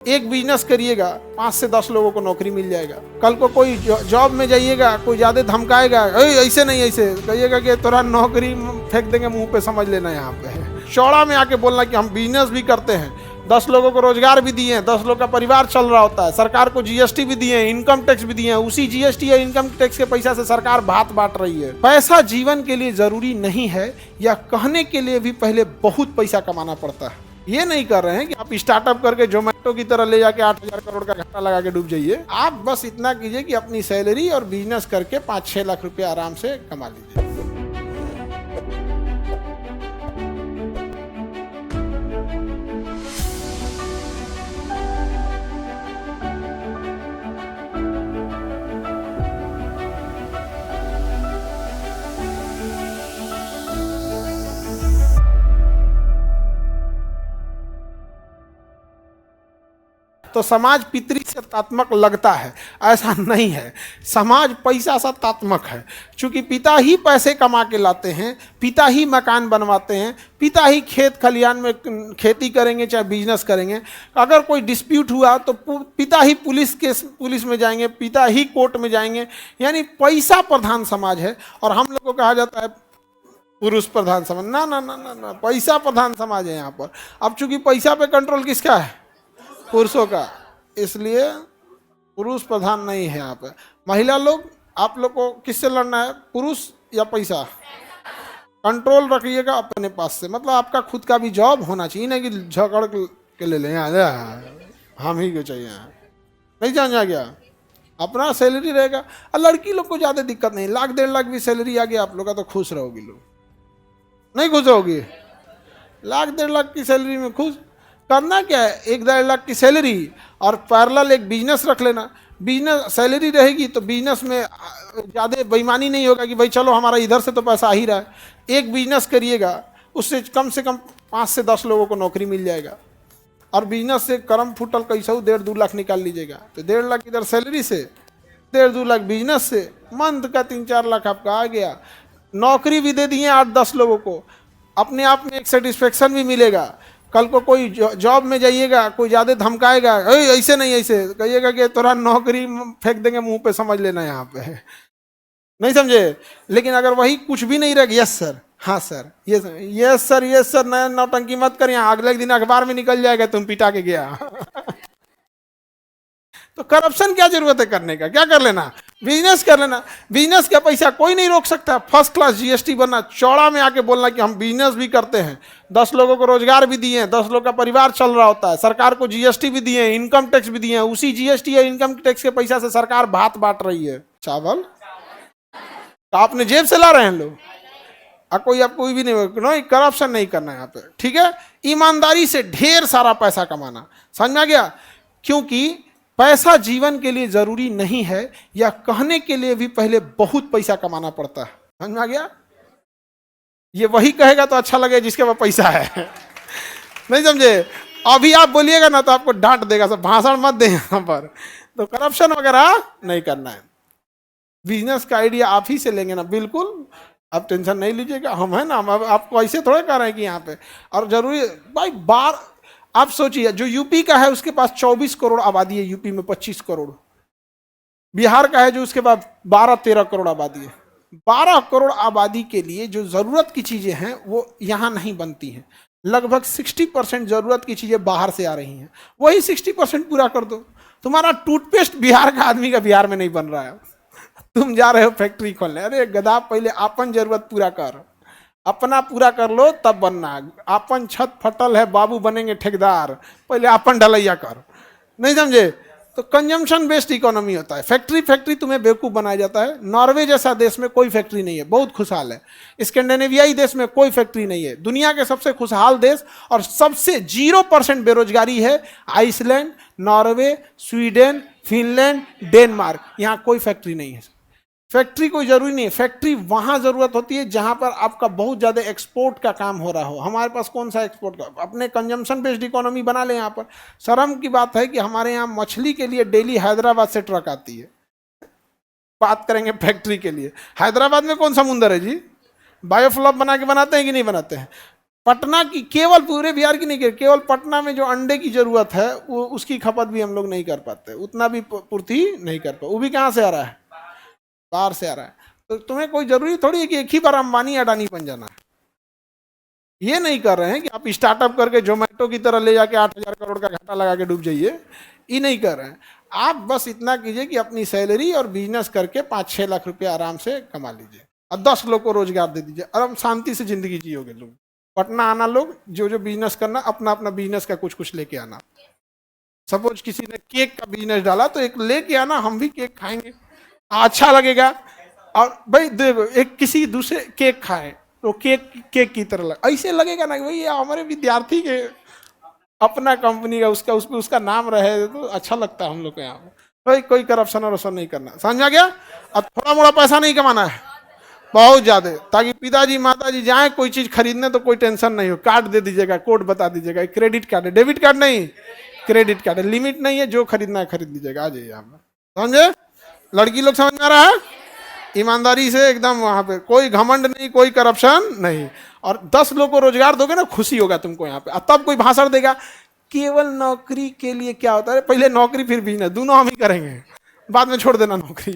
एक बिजनेस करिएगा 5 से 10 लोगों को नौकरी मिल जाएगा। कल को कोई जॉब में जाइएगा, कोई ज्यादा धमकाएगा, ऐसे नहीं ऐसे कहिएगा कि तोरा नौकरी फेंक देंगे मुंह पे, समझ लेना। यहाँ पे चौड़ा में आके बोलना कि हम बिजनेस भी करते हैं, 10 लोगों को रोजगार भी दिए हैं, 10 लोग का परिवार चल रहा होता है, सरकार को जीएसटी भी दिए हैं, इनकम टैक्स भी दिए हैं, उसी जीएसटी या इनकम टैक्स के पैसा से सरकार भात बांट रही है। पैसा जीवन के लिए जरूरी नहीं है, या कहने के लिए भी पहले बहुत पैसा कमाना पड़ता है। ये नहीं कर रहे हैं कि आप स्टार्टअप करके जोमेटो की तरह ले जाके 8,000 करोड़ का घाटा लगा के डूब जाइए। आप बस इतना कीजिए कि अपनी सैलरी और बिजनेस करके 5-6 लाख रुपए आराम से कमा लीजिए। तो समाज पितरी से तात्मक लगता है, ऐसा नहीं है। समाज पैसा से तात्मक है, क्योंकि पिता ही पैसे कमा के लाते हैं, पिता ही मकान बनवाते हैं, पिता ही खेत खलियान में खेती करेंगे चाहे बिजनेस करेंगे। अगर कोई डिस्प्यूट हुआ तो पिता ही पुलिस में जाएंगे, पिता ही कोर्ट में जाएंगे। यानी पैसा प्रधान समाज है। और हम लोग को कहा जाता है पुरुष प्रधान समाज। ना ना ना ना ना, पैसा प्रधान समाज है यहाँ पर। अब चूंकि पैसा पे कंट्रोल किसका है? पुरुषों का, इसलिए पुरुष प्रधान नहीं है यहाँ पे। महिला लोग, आप लोग को किससे लड़ना है, पुरुष या पैसा? कंट्रोल रखिएगा अपने पास से। मतलब आपका खुद का भी जॉब होना चाहिए, नहीं कि झगड़ के ले लें हम ही को चाहिए, नहीं जान गया। अपना सैलरी रहेगा। और लड़की लोग को ज़्यादा दिक्कत नहीं, 1-1.5 लाख भी सैलरी आ गया आप लोग का तो खुश रहोगी। लोग नहीं खुश रहोगी? 1-1.5 लाख की सैलरी में खुश करना क्या है? 1-1.5 लाख की सैलरी और पैरेलल एक बिजनेस रख लेना। बिजनेस सैलरी रहेगी तो बिजनेस में ज़्यादा बेईमानी नहीं होगा कि भाई चलो हमारा इधर से तो पैसा आ ही रहा है। एक बिजनेस करिएगा, उससे कम 5 से 10 लोगों को नौकरी मिल जाएगा। और बिजनेस से करम फुटल कैसा 1.5-2 लाख निकाल लीजिएगा, तो 1.5 लाख इधर सैलरी से, 1.5-2 लाख बिजनेस से, मंथ का 3-4 लाख आपका आ गया। नौकरी भी दे दिए 8-10 लोगों को, अपने आप में एक सेटिस्फेक्शन भी मिलेगा। कल को कोई जॉब में जाइएगा, कोई ज़्यादा धमकाएगा, ऐसे नहीं ऐसे कहिएगा कि तोरा नौकरी फेंक देंगे मुंह पे, समझ लेना। यहाँ पे नहीं समझे? लेकिन अगर वही कुछ भी नहीं रहेगा, यस सर, हाँ सर, यस सर, नया नौटंकी मत कर, यहाँ अगले दिन अखबार में निकल जाएगा तुम पिटा के गया। तो करप्शन क्या जरूरत है करने का? क्या कर लेना? बिजनेस कर लेना। बिजनेस का पैसा कोई नहीं रोक सकता। फर्स्ट क्लास जीएसटी बनना, चौड़ा में आके बोलना कि हम बिजनेस भी करते हैं, 10 लोगों को रोजगार भी दिए हैं, 10 लोग का परिवार चल रहा होता है, सरकार को जीएसटी भी दिए हैं, इनकम टैक्स भी दिए हैं, उसी जीएसटी या इनकम टैक्स के पैसा से सरकार भात बांट रही है। चावल तो आपने जेब से ला रहे हैं लोग, कोई भी नहीं। करप्शन नहीं करना यहाँ पे, ठीक है? ईमानदारी से ढेर सारा पैसा कमाना। समझ में आ गया? क्योंकि पैसा जीवन के लिए जरूरी नहीं है, या कहने के लिए भी पहले बहुत पैसा कमाना पड़ता है। समझ में आ गया? ये वही कहेगा तो अच्छा लगे जिसके पास पैसा है। नहीं समझे? अभी आप बोलिएगा ना तो आपको डांट देगा, सब भाषण मत दें यहाँ पर। तो करप्शन वगैरह नहीं करना है। बिजनेस का आइडिया आप ही से लेंगे ना, बिल्कुल आप टेंशन नहीं लीजिएगा। हम है ना, हम आपको ऐसे थोड़े कह रहे हैं कि यहाँ पे। और जरूरी भाई आप सोचिए, जो यूपी का है उसके पास 24 करोड़ आबादी है, यूपी में 25 करोड़। बिहार का है जो उसके पास 12-13 करोड़ आबादी है। 12 करोड़ आबादी के लिए जो जरूरत की चीजें हैं वो यहाँ नहीं बनती हैं। लगभग 60% जरूरत की चीजें बाहर से आ रही हैं, वही 60% पूरा कर दो। तुम्हारा टूथपेस्ट बिहार का आदमी का बिहार में नहीं बन रहा है, तुम जा रहे हो फैक्ट्री खोलने। अरे गधा, पहले अपन जरूरत पूरा कर, अपना पूरा कर लो तब बनना। अपन छत फटल है, बाबू बनेंगे ठेकेदार, पहले अपन ढलैया कर। नहीं समझे? तो कंजम्पशन बेस्ड इकोनॉमी होता है। फैक्ट्री तुम्हें बेवकूफ़ बनाया जाता है। नॉर्वे जैसा देश में कोई फैक्ट्री नहीं है, बहुत खुशहाल है। स्कैंडिनेवियाई देश में कोई फैक्ट्री नहीं है। दुनिया के सबसे खुशहाल देश और सबसे 0% बेरोजगारी है Iceland, Norway, Sweden, Finland, Denmark. यहाँ कोई फैक्ट्री नहीं है। फैक्ट्री कोई जरूरी नहीं है। फैक्ट्री वहां जरूरत होती है जहां पर आपका बहुत ज्यादा एक्सपोर्ट का काम हो रहा हो। हमारे पास कौन सा एक्सपोर्ट का? अपने कंजम्पशन बेस्ड इकोनॉमी बना ले। यहाँ पर शर्म की बात है कि हमारे यहाँ मछली के लिए डेली हैदराबाद से ट्रक आती है। बात करेंगे फैक्ट्री के लिए, हैदराबाद में कौन समुंदर है जी? बायोफ्लॉक बना के बनाते हैं कि नहीं बनाते हैं? पटना की, केवल पूरे बिहार की नहीं, केवल पटना में जो अंडे की जरूरत है वो उसकी खपत भी हम लोग नहीं कर पाते, उतना भी पूर्ति नहीं कर पाते। वो भी कहाँ से आ रहा है? बाहर से आ रहा है। तो तुम्हें कोई जरूरी थोड़ी है कि एक ही बार अंबानी अडानी बन जाना है। ये नहीं कर रहे हैं कि आप स्टार्टअप करके जोमेटो की तरह ले जाके 8,000 करोड़ का घाटा लगा के डूब जाइए, ये नहीं कर रहे हैं। आप बस इतना कीजिए कि अपनी सैलरी और बिजनेस करके 5-6 लाख रुपए आराम से कमा लीजिए और 10 लोग को रोजगार दे दीजिए, आराम शांति से जिंदगी जियोगे लोग। पटना आना लोग, जो जो बिजनेस करना अपना अपना बिजनेस का कुछ कुछ लेके आना। सपोज किसी ने केक का बिजनेस डाला तो एक लेके आना, हम भी केक खाएंगे, अच्छा लगेगा। और भाई देखो, एक किसी दूसरे केक खाए तो केक केक की तरह ऐसे लगेगा ना कि भाई ये हमारे विद्यार्थी के अपना कंपनी का उसका नाम रहे तो अच्छा लगता है हम लोग को। यहाँ भाई कोई करप्शन और नहीं करना, समझा गया? अब थोड़ा मोड़ा पैसा नहीं कमाना है, बहुत ज्यादा, ताकि पिताजी माताजी जाए कोई चीज खरीदने तो कोई टेंशन नहीं हो। कार्ड दे दीजिएगा, कोड बता दीजिएगा, क्रेडिट कार्ड है, डेबिट कार्ड नहीं, क्रेडिट कार्ड है, लिमिट नहीं है, जो खरीदना है खरीद लीजिएगा, आ जाइए यहाँ पर। समझे? लड़की लोग समझ में आ रहा है? ईमानदारी से एकदम, वहां पे कोई घमंड नहीं, कोई करप्शन नहीं। और 10 लोग को रोजगार दोगे ना, खुशी होगा तुमको यहाँ पे। तब कोई भाषण देगा केवल नौकरी के लिए क्या होता है, पहले नौकरी फिर बिजनेस, दोनों हम ही करेंगे, बाद में छोड़ देना नौकरी।